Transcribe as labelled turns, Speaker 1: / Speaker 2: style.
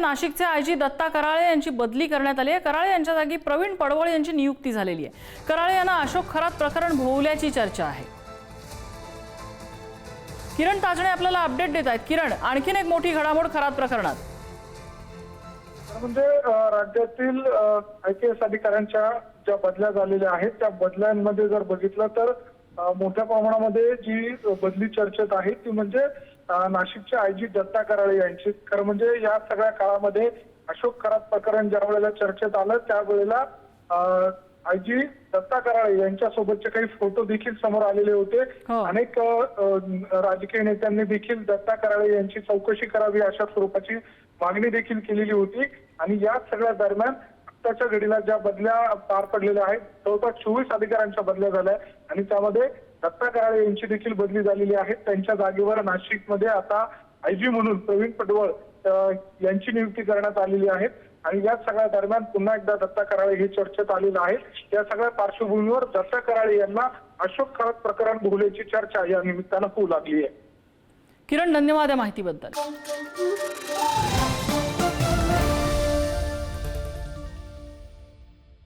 Speaker 1: नाशिकचे आयजी दत्ता कराळे यांची बदली करण्यात आली आहे। कराळे यांच्या जागी प्रवीण पडवळ यांची नियुक्ती झालेली आहे। कराळे यांना अशोक खरात प्रकरण भोवल्याची चर्चा आहे। किरण ताजणे आपल्याला अपडेट देत आहेत। किरण, आणखीन एक मोठी घडामोड खरात प्रकरणात
Speaker 2: म्हणजे राज्यातील IPS अधिकाऱ्यांच्या ज्या बदल्या झालेल्या आहेत त्या बदल्यांमध्ये जर बघितलं तर मोठ्या प्रमाणामध्ये जी बदली चर्चेत आहे ती म्हणजे नाशिकचे आयजी दत्ता कराळे यांची। खरं म्हणजे या सगळ्या काळामध्ये अशोक खरात प्रकरण ज्या वेळेला चर्चेत आलं त्यावेळेला आयजी दत्ता कराळे यांच्या सोबतचे काही फोटो देखील समोर आलेले होते। अनेक राजकीय नेत्यांनी देखील दत्ता कराळे यांची चौकशी करावी अशा स्वरूपाची मागणी देखील केलेली होती। आणि या सगळ्या दरम्यान आताच्या घडीला ज्या बदल्या पार पडलेल्या आहेत जवळपास 24 अधिकाऱ्यांच्या बदल्या झाल्या आणि त्यामध्ये दत्ता कराळे यांची देखील बदली झालेली आहे। त्यांच्या जागेवर नाशिकमध्ये आता आयजी म्हणून प्रवीण पडवळ यांची नियुक्ती करण्यात आलेली आहे। आणि या सगळ्या दरम्यान पुन्हा एकदा दत्ता कराळे हे चर्चेत आलेलं आहे। या सगळ्या पार्श्वभूमीवर दत्ता कराळे यांना अशोक खरात प्रकरण भोवल्याची चर्चा या निमित्तानं होऊ लागली आहे।
Speaker 1: किरण, धन्यवाद या माहितीबद्दल।